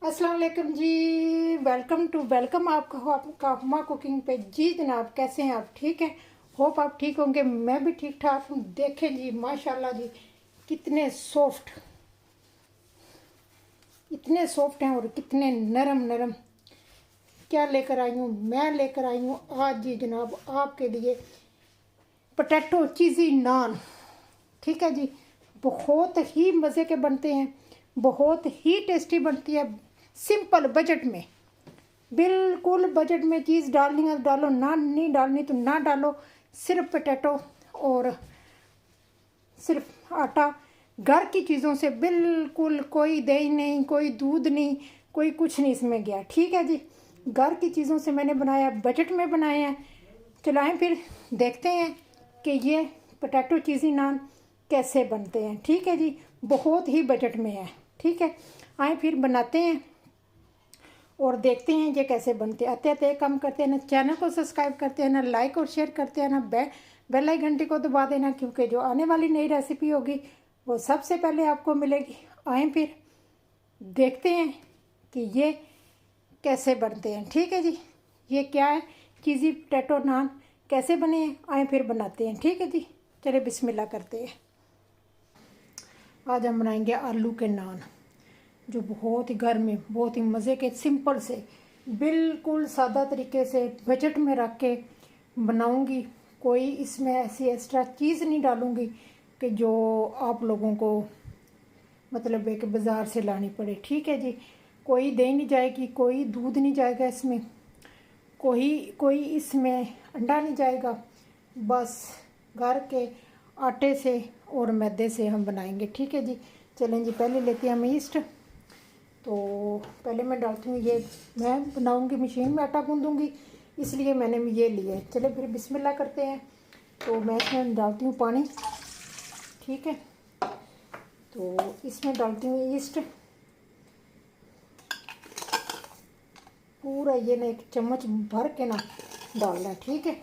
अस्सलाम वालेकुम जी। वेलकम आपका हुमा कुकिंग पे। जी जनाब, कैसे हैं आप? ठीक है, होप आप ठीक होंगे। मैं भी ठीक ठाक हूँ। देखें जी, माशाल्लाह जी, कितने सॉफ्ट, इतने सॉफ्ट हैं और कितने नरम नरम। क्या लेकर आई हूँ? मैं लेकर आई हूँ आज जी जनाब आपके लिए पोटैटो चीज़ी नान। ठीक है जी, बहुत ही मज़े के बनते हैं, बहुत ही टेस्टी बनती है। सिंपल बजट में, बिल्कुल बजट में चीज़ डालनी है डालो, ना नहीं डालनी तो ना डालो। सिर्फ पोटैटो और सिर्फ आटा, घर की चीज़ों से, बिल्कुल कोई दही नहीं, कोई दूध नहीं, कोई कुछ नहीं इसमें गया। ठीक है जी, घर की चीज़ों से मैंने बनाया, बजट में बनाए हैं। चलाएं फिर देखते हैं कि ये पोटैटो चीज़ी नान कैसे बनते हैं। ठीक है जी, बहुत ही बजट में है। ठीक है, आए फिर बनाते हैं और देखते हैं ये कैसे बनते हैं। आते आते एक काम करते हैं ना, चैनल को सब्सक्राइब करते हैं ना, लाइक और शेयर करते हैं ना, बेल आइकन घंटी को दबा देना, क्योंकि जो आने वाली नई रेसिपी होगी वो सबसे पहले आपको मिलेगी। आए फिर देखते हैं कि ये कैसे बनते हैं। ठीक है जी, ये क्या है, चीज़ी पोटैटो नान कैसे बने हैं, आए फिर बनाते हैं। ठीक है जी, चलिए बिस्मिल्लाह करते हैं। आज हम बनाएंगे आलू के नान, जो बहुत ही घर में बहुत ही मज़े के, सिंपल से, बिल्कुल सादा तरीके से बजट में रख के बनाऊंगी। कोई इसमें ऐसी एक्स्ट्रा चीज़ नहीं डालूंगी कि जो आप लोगों को मतलब एक बाज़ार से लानी पड़े। ठीक है जी, कोई दही नहीं जाएगी, कोई दूध नहीं जाएगा इसमें, कोई इसमें अंडा नहीं जाएगा। बस घर के आटे से और मैदे से हम बनाएंगे। ठीक है जी, चलें जी, पहले लेते हैं हम ईस्ट। तो पहले मैं डालती हूँ, ये मैं बनाऊँगी मशीन में आटा गूँधूँगी, इसलिए मैंने ये लिया है। चले फिर बिस्मिल्लाह करते हैं। तो मैं इसमें डालती हूँ पानी। ठीक है, तो इसमें डालती हूँ ईस्ट, पूरा ये ना 1 चम्मच भर के ना डालना है। ठीक है,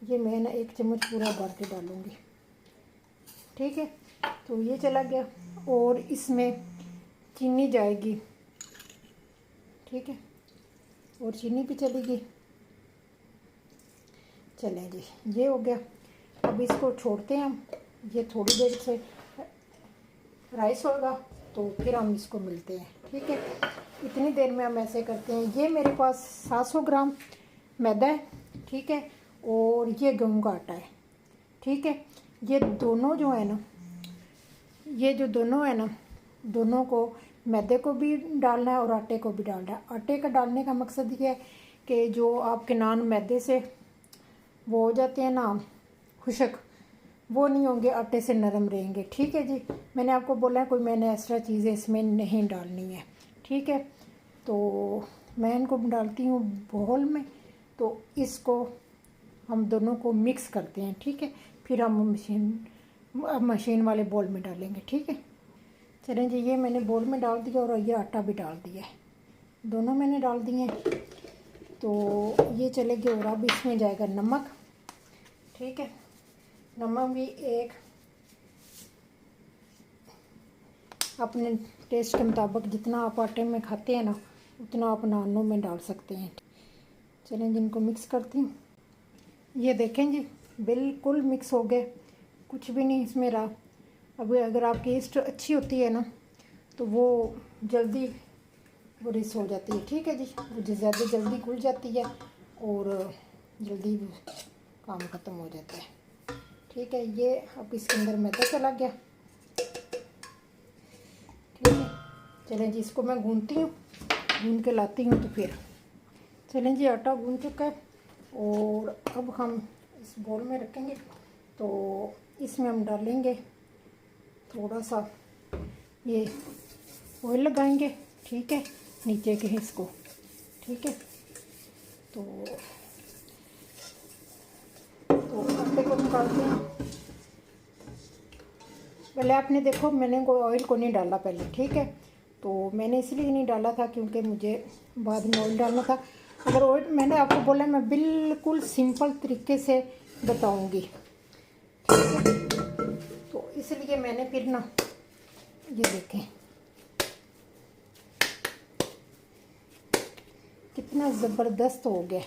ये मैं ना 1 चम्मच पूरा भर के डालूँगी। ठीक है, तो ये चला गया और इसमें चीनी जाएगी। ठीक है, और चीनी भी चलेगी। चलें जी, ये हो गया। अब इसको छोड़ते हैं हम, ये थोड़ी देर से राइस होगा तो फिर हम इसको मिलते हैं। ठीक है, इतनी देर में हम ऐसे करते हैं। ये मेरे पास 700 ग्राम मैदा है। ठीक है, और ये गेहूं का आटा है। ठीक है, ये दोनों जो है ना, ये जो दोनों है ना, दोनों को, मैदे को भी डालना है और आटे को भी डालना है। आटे का डालने का मकसद ये है कि जो आपके नान मैदे से वो हो जाते हैं ना खुशक, वो नहीं होंगे, आटे से नरम रहेंगे। ठीक है जी, मैंने आपको बोला है कोई मैंने एक्स्ट्रा चीज़ें इसमें नहीं डालनी है। ठीक है, तो मैं इनको डालती हूँ बोल में। तो इसको हम दोनों को मिक्स करते हैं। ठीक है, फिर हम मशीन वाले बोल में डालेंगे। ठीक है, चलें जी, ये मैंने बोल में डाल दिया और ये आटा भी डाल दिया है, दोनों मैंने डाल दिए हैं। तो ये चलेगा और अब इसमें जाएगा नमक। ठीक है, नमक भी एक अपने टेस्ट के मुताबिक, जितना आप आटे में खाते हैं ना उतना आप नानों में डाल सकते हैं। चलें जिनको मिक्स करती हूँ। ये देखें जी, बिल्कुल मिक्स हो गए, कुछ भी नहीं इसमें रहा। अब अगर आपकी ईस्ट अच्छी होती है ना तो वो जल्दी वो रिस हो जाती है। ठीक है जी, वो ज़्यादा जल्दी घुल जाती है और जल्दी काम ख़त्म हो जाता है। ठीक है, ये अब इसके अंदर मैदा चला गया। ठीक है, चलें जी, इसको मैं गूंथती हूँ, गूंथ के लाती हूँ। तो फिर चलें जी, आटा गूंथ चुका है और अब हम इस बोल में रखेंगे। तो इसमें हम डालेंगे थोड़ा सा ये ऑयल लगाएंगे। ठीक है, नीचे के हिस्से को। ठीक है, तो आटे को निकालते हैं। पहले आपने देखो, मैंने कोई ऑयल को नहीं डाला पहले। ठीक है, तो मैंने इसलिए नहीं डाला था क्योंकि मुझे बाद में ऑयल डालना था। अगर ऑयल, मैंने आपको बोला मैं बिल्कुल सिंपल तरीके से बताऊंगी। ठीक है, तो इसलिए मैंने फिर ना, ये देखें, कितना ज़बरदस्त हो गया।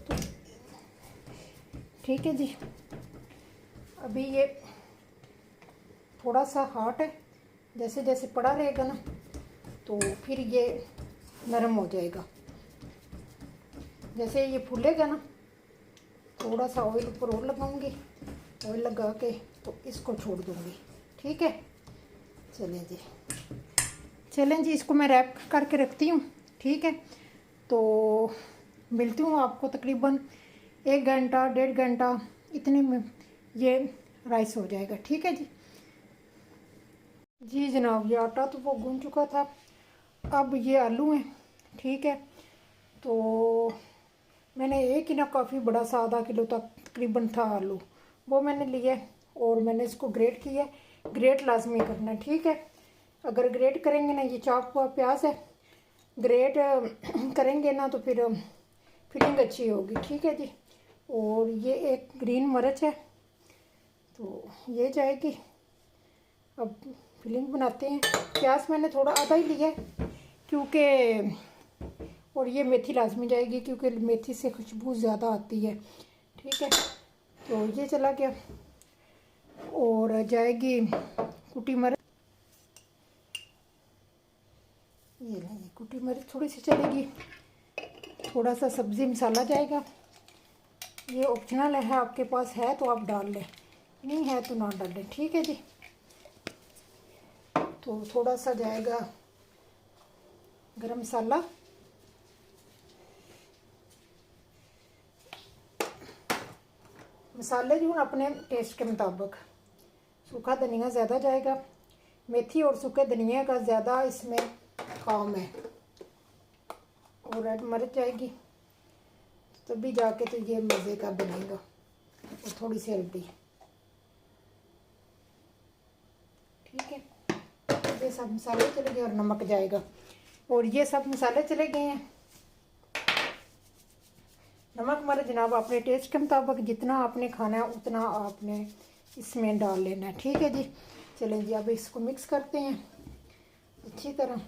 तो ठीक है जी, अभी ये थोड़ा सा हार्ड है, जैसे जैसे पड़ा रहेगा ना तो फिर ये नरम हो जाएगा। जैसे ये फूलेगा ना, थोड़ा सा ऑयल ऊपर और लगाऊंगी, ऑयल लगा के तो इसको छोड़ दूंगी। ठीक है, चलें जी, इसको मैं रैप करके रखती हूँ। ठीक है, तो मिलती हूँ आपको तकरीबन 1 घंटा 1.5 घंटा इतने में ये राइस हो जाएगा। ठीक है जी जनाब, ये आटा तो वो गूंद चुका था, अब ये आलू हैं। ठीक है, तो मैंने एक ही ना काफ़ी बड़ा सा आधा किलो तक तकरीबन था आलू, वो मैंने लिया और मैंने इसको ग्रेट किया। ग्रेट लाजमी करना है। ठीक है, अगर ग्रेट करेंगे ना, ये चॉप हुआ प्याज है, ग्रेट करेंगे ना तो फिर फिलिंग अच्छी होगी। ठीक है जी, और ये एक ग्रीन मिर्च है तो ये जाएगी। अब फिलिंग बनाते हैं। प्याज मैंने थोड़ा आधा ही लिया है क्योंकि, और ये मेथी लाजमी जाएगी क्योंकि मेथी से खुशबू ज़्यादा आती है। ठीक है, तो ये चला गया और जाएगी कुटी मिर्च। ये नहीं, कुटी मिर्च थोड़ी सी चलेगी, थोड़ा सा सब्ज़ी मसाला जाएगा। ये ऑप्शनल है, आपके पास है तो आप डाल लें, नहीं है तो ना डाल लें। ठीक है जी, तो थोड़ा सा जाएगा गरम मसाला, मसाले जो अपने टेस्ट के मुताबिक। सूखा धनिया ज़्यादा जाएगा, मेथी और सूखे धनिया का ज़्यादा इसमें काम है, और रेड मिर्च जाएगी तभी जाके तो ये मज़े का बनेगा। और थोड़ी सी हल्दी। ठीक है, ये सब मसाले चले गए और नमक जाएगा, और ये सब मसाले चले गए हैं। नमक मिर्च जनाब अपने टेस्ट के मुताबिक जितना आपने खाना है उतना आपने इसमें डाल लेना है। ठीक है जी, चलें जी, अब इसको मिक्स करते हैं अच्छी तरह।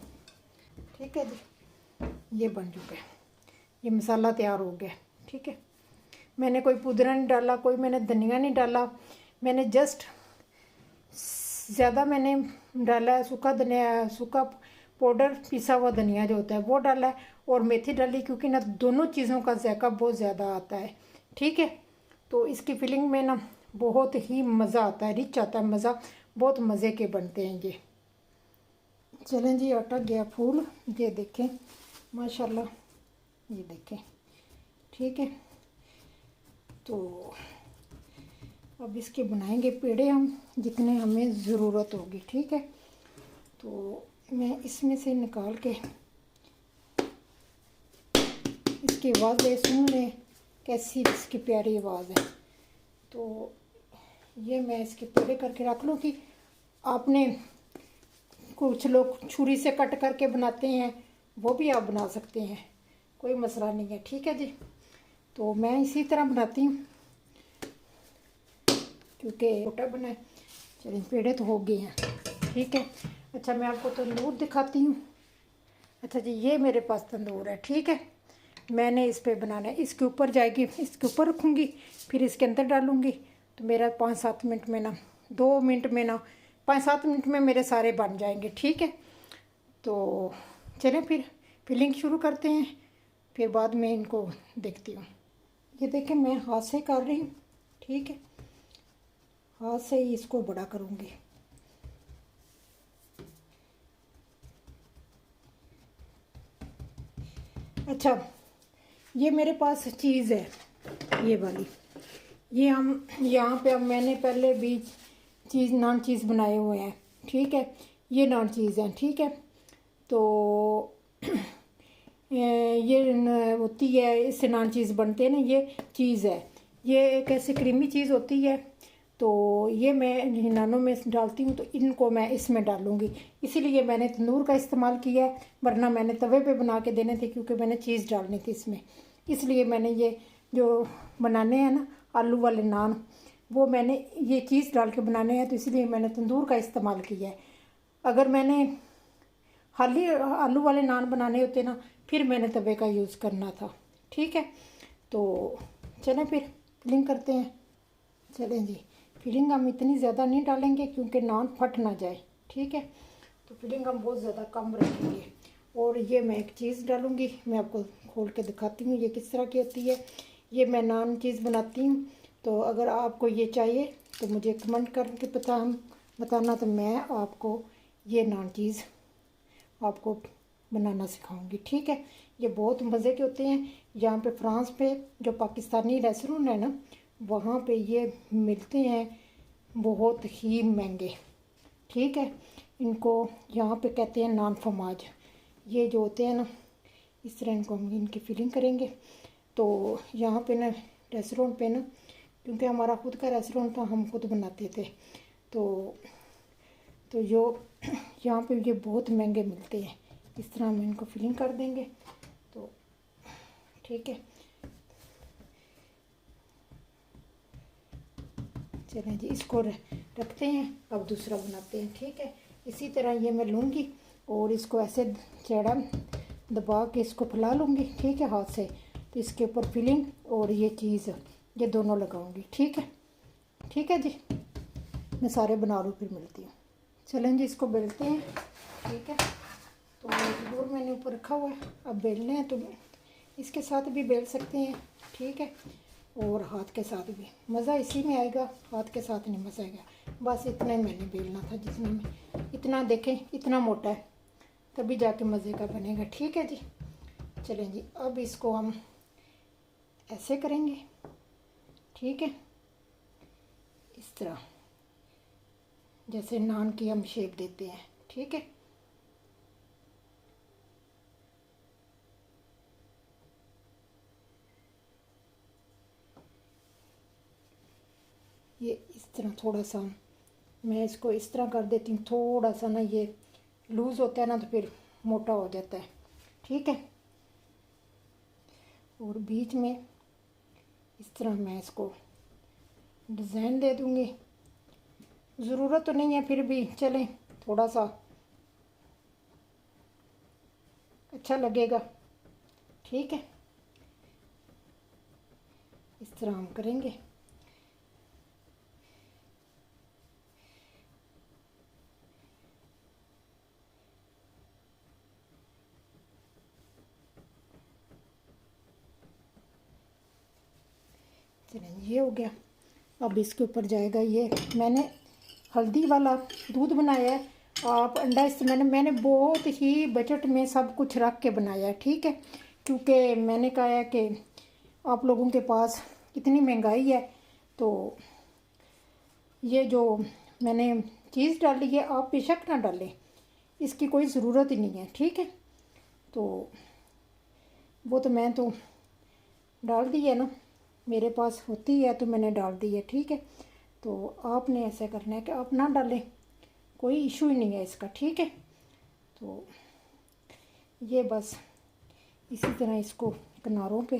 ठीक है जी, ये बन चुका है, ये मसाला तैयार हो गया। ठीक है, मैंने कोई पुदीना नहीं डाला, कोई मैंने धनिया नहीं डाला, मैंने जस्ट ज़्यादा मैंने डाला है सूखा धनिया, सूखा पाउडर पिसा हुआ धनिया जो होता है वो डाला है, और मेथी डाली क्योंकि ना दोनों चीज़ों का जायका बहुत ज़्यादा आता है। ठीक है, तो इसकी फिलिंग में ना बहुत ही मज़ा आता है, रिच आता है मज़ा, बहुत मज़े के बनते हैं ये। चलें जी, आटा गया फूल, ये देखें माशाल्लाह, ये देखें। ठीक है, तो अब इसके बनाएंगे पेड़े हम जितने हमें ज़रूरत होगी। ठीक है, तो मैं इसमें से निकाल के इसकी आवाज़ सुन लें, कैसी इसकी प्यारी आवाज़ है। तो ये मैं इसके पेड़े करके रख लूँ कि आपने, कुछ लोग छुरी से कट करके बनाते हैं, वो भी आप बना सकते हैं, कोई मसला नहीं है। ठीक है जी, तो मैं इसी तरह बनाती हूँ क्योंकि छोटा बना है। चलिए, पेड़े तो हो गए हैं। ठीक है, अच्छा मैं आपको तंदूर दिखाती हूँ। अच्छा जी, ये मेरे पास तंदूर है। ठीक है, मैंने इस पे बनाना है, इसके ऊपर जाएगी, इसके ऊपर रखूँगी, फिर इसके अंदर डालूँगी, तो मेरा 5-7 मिनट में ना, 2 मिनट में ना, 5-7 मिनट में मेरे सारे बन जाएंगे। ठीक है, तो चलें फिर फिलिंग शुरू करते हैं, फिर बाद में इनको देखती हूँ। ये देखें, मैं हाथ से कर रही हूँ। ठीक है, हाथ से ही इसको बड़ा करूँगी। अच्छा, ये मेरे पास चीज़ है, ये वाली, ये हम यहाँ पे, अब मैंने पहले भी नान चीज़ बनाए हुए हैं। ठीक है, ये नान चीज़ है। ठीक है, तो ये होती है, इससे नान चीज़ बनते हैं ना, ये चीज़ है, ये एक ऐसी क्रीमी चीज़ होती है। तो ये मैं नानों में डालती हूँ, तो इनको मैं इसमें डालूँगी, इसीलिए मैंने तंदूर का इस्तेमाल किया है, वरना मैंने तवे पे बना के देने थे क्योंकि मैंने चीज़ डालनी थी इसमें। इसलिए मैंने ये जो बनाने हैं ना आलू वाले नान, वो मैंने ये चीज़ डाल के बनाने हैं, तो इसलिए मैंने तंदूर का इस्तेमाल किया है। अगर मैंने खाली आलू वाले नान बनाने होते ना, फिर मैंने तवे का यूज़ करना था। ठीक है, तो चलें फिर फिलिंग करते हैं। चलें जी, फिलिंग हम इतनी ज़्यादा नहीं डालेंगे क्योंकि नान फट ना जाए। ठीक है, तो फिलिंग हम बहुत ज़्यादा कम रखेंगे। और ये मैं एक चीज़ डालूँगी, मैं आपको खोल के दिखाती हूँ ये किस तरह की होती है। ये मैं नान चीज़ बनाती हूँ, तो अगर आपको ये चाहिए तो मुझे कमेंट करके बताना, तो मैं आपको ये नान चीज़ आपको बनाना सिखाऊंगी। ठीक है, ये बहुत मज़े के होते हैं। यहाँ पे फ्रांस पे जो पाकिस्तानी रेस्टोरेंट है ना, वहाँ पे ये मिलते हैं बहुत ही महंगे। ठीक है, इनको यहाँ पे कहते हैं नान फमाज। ये जो होते हैं ना, इस तरह इनको हम इनकी फिलिंग करेंगे। तो यहाँ पे ना रेस्टोरेंट पे ना, क्योंकि हमारा खुद का रेस्टोरेंट था, हम खुद बनाते थे, तो जो यहाँ पे ये बहुत महंगे मिलते हैं। इस तरह हम इनको फिलिंग कर देंगे। तो ठीक है, चलें जी, इसको रखते हैं। अब दूसरा बनाते हैं। ठीक है, इसी तरह ये मैं लूँगी और इसको ऐसे चढ़ा दबा के इसको फैला लूँगी। ठीक है, हाथ से। तो इसके ऊपर फिलिंग और ये चीज़, ये दोनों लगाऊंगी। ठीक है, ठीक है जी, मैं सारे बना लूँ फिर मिलती हूँ। चलें जी, इसको बेलते हैं। ठीक है, तो दूर मैंने ऊपर रखा हुआ है। अब बेलने हैं तो इसके साथ भी बेल सकते हैं। ठीक है, और हाथ के साथ भी मज़ा इसी में आएगा, हाथ के साथ नहीं मज़ा आएगा। बस इतना ही मैंने बेलना था, जितना में इतना देखें इतना मोटा है, तभी जाके मज़े का बनेगा। ठीक है जी, चलें जी, अब इसको हम ऐसे करेंगे। ठीक है, इस तरह जैसे नान की हम शेप देते हैं। ठीक है, ये इस तरह थोड़ा सा मैं इसको इस तरह कर देती हूँ। थोड़ा सा ना ये लूज़ होता है ना, तो फिर मोटा हो जाता है। ठीक है, और बीच में इस तरह मैं इसको डिज़ाइन दे दूँगी। ज़रूरत तो नहीं है, फिर भी चलें, थोड़ा सा अच्छा लगेगा। ठीक है, इस तरह हम करेंगे। चलें, ये हो गया। अब इसके ऊपर जाएगा ये, मैंने हल्दी वाला दूध बनाया है। आप अंडा मैंने बहुत ही बजट में सब कुछ रख के बनाया है। ठीक है, क्योंकि मैंने कहा है कि आप लोगों के पास इतनी महंगाई है, तो ये जो मैंने चीज़ डाली है आप बेशक ना डालें, इसकी कोई ज़रूरत ही नहीं है। ठीक है, तो वो तो मैं तो डाल दी है ना, मेरे पास होती है तो मैंने डाल दी है। ठीक है, तो आपने ऐसा करना है कि आप ना डालें, कोई इशू ही नहीं है इसका। ठीक है, तो ये बस इसी तरह इसको किनारों पे,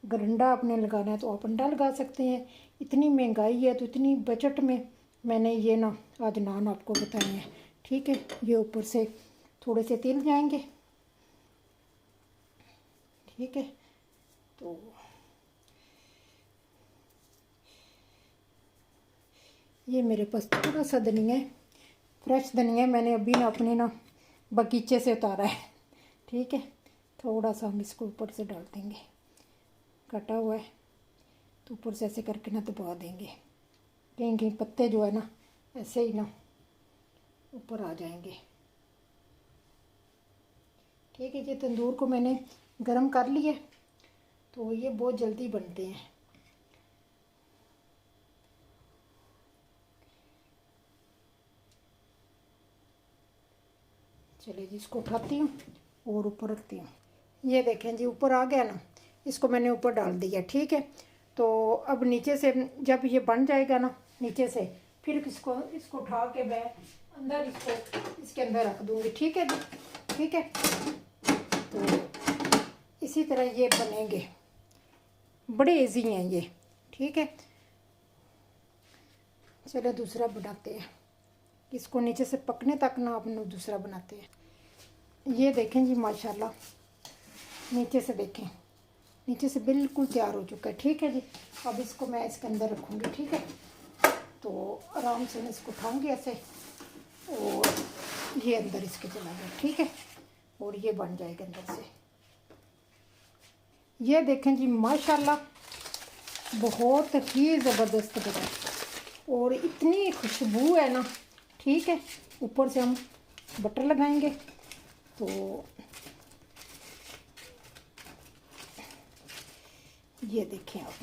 अगर अंडा आपने लगाना है तो आप अंडा लगा सकते हैं। इतनी महंगाई है तो इतनी बजट में मैंने ये ना आज नान आपको बताए हैं। ठीक है, ये ऊपर से थोड़े से तिल जाएंगे। ठीक है, तो ये मेरे पास थोड़ा सा धनिया है, फ्रेश धनिया मैंने अभी ना अपने ना बगीचे से उतारा है। ठीक है, थोड़ा सा हम इसको ऊपर से डाल देंगे, कटा हुआ है तो ऊपर से ऐसे करके ना दबा देंगे। कहीं कहीं पत्ते जो है ना ऐसे ही ना ऊपर आ जाएंगे। ठीक है, ये तंदूर को मैंने गरम कर लिया, तो ये बहुत जल्दी बनते हैं। चलिए जी, इसको उठाती हूँ और ऊपर रखती हूँ। ये देखें जी, ऊपर आ गया ना, इसको मैंने ऊपर डाल दिया। ठीक है, तो अब नीचे से जब ये बन जाएगा ना नीचे से, फिर इसको उठा के मैं अंदर इसके अंदर रख दूँगी। ठीक है जी, ठीक है, तो इसी तरह ये बनेंगे, बड़े इजी हैं ये। ठीक है, चलो दूसरा बनाते हैं। इसको नीचे से पकने तक ना अपन दूसरा बनाते हैं। ये देखें जी माशाल्लाह, नीचे से देखें, नीचे से बिल्कुल तैयार हो चुका है। ठीक है जी, अब इसको मैं इसके अंदर रखूँगी। ठीक है, तो आराम से मैं इसको उठाऊँगी ऐसे और ये अंदर इसके चला गया। ठीक है, और ये बन जाएगा अंदर से। ये देखें जी माशाल्लाह, बहुत ही ज़बरदस्त बना और इतनी खुशबू है ना। ठीक है, ऊपर से हम बटर लगाएंगे तो ये देखें आप,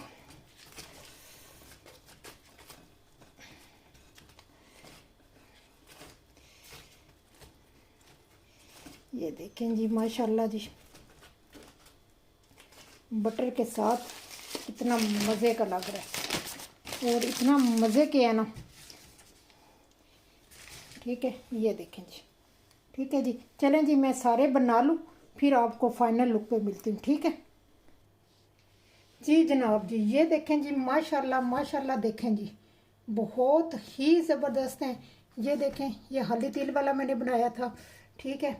ये देखें जी माशाल्लाह जी, बटर के साथ कितना मज़े का लग रहा है और इतना मज़े के है ना। ठीक है, ये देखें जी। ठीक है जी, चलें जी मैं सारे बना लूँ, फिर आपको फाइनल लुक पे मिलती हूँ। ठीक है जी जनाब जी, ये देखें जी माशाल्लाह माशाल्लाह, देखें जी बहुत ही ज़बरदस्त हैं। ये देखें, ये हल्दी तिल वाला मैंने बनाया था। ठीक है,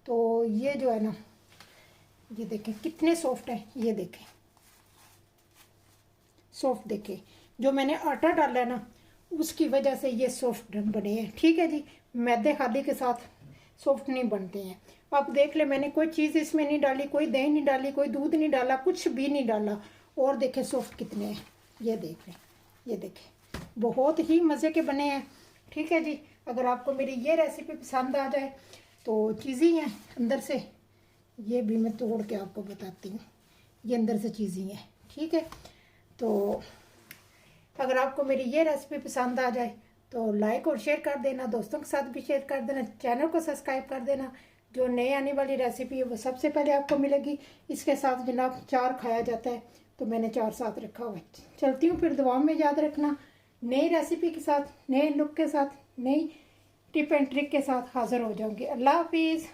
तो ये जो है ना, ये देखें कितने सॉफ्ट हैं। ये देखें सॉफ्ट, देखें जो मैंने आटा डाला है ना, उसकी वजह से ये सॉफ्ट बने हैं। ठीक है जी, मैदे खाली के साथ सॉफ्ट नहीं बनते हैं। आप देख ले, मैंने कोई चीज़ इसमें नहीं डाली, कोई दही नहीं डाली, कोई दूध नहीं डाला, कुछ भी नहीं डाला, और देखें सॉफ्ट कितने हैं। ये देख लें, ये देखें बहुत ही मज़े के बने हैं। ठीक है जी, अगर आपको मेरी ये रेसिपी पसंद आ जाए तो चीज़ी हैं अंदर से, ये भी मैं तोड़ के आपको बताती हूँ। ये अंदर से चीज़ी हैं। ठीक है, तो अगर आपको मेरी ये रेसिपी पसंद आ जाए तो लाइक और शेयर कर देना, दोस्तों के साथ भी शेयर कर देना, चैनल को सब्सक्राइब कर देना। जो नए आने वाली रेसिपी है वो सबसे पहले आपको मिलेगी। इसके साथ जनाब 4 खाया जाता है, तो मैंने 4 साथ रखा हुआ है। चलती हूँ, फिर दुआओं में याद रखना। नई रेसिपी के साथ, नए लुक के साथ, नई टिप एंड ट्रिक के साथ हाज़िर हो जाऊँगी। अल्लाह हाफिज़।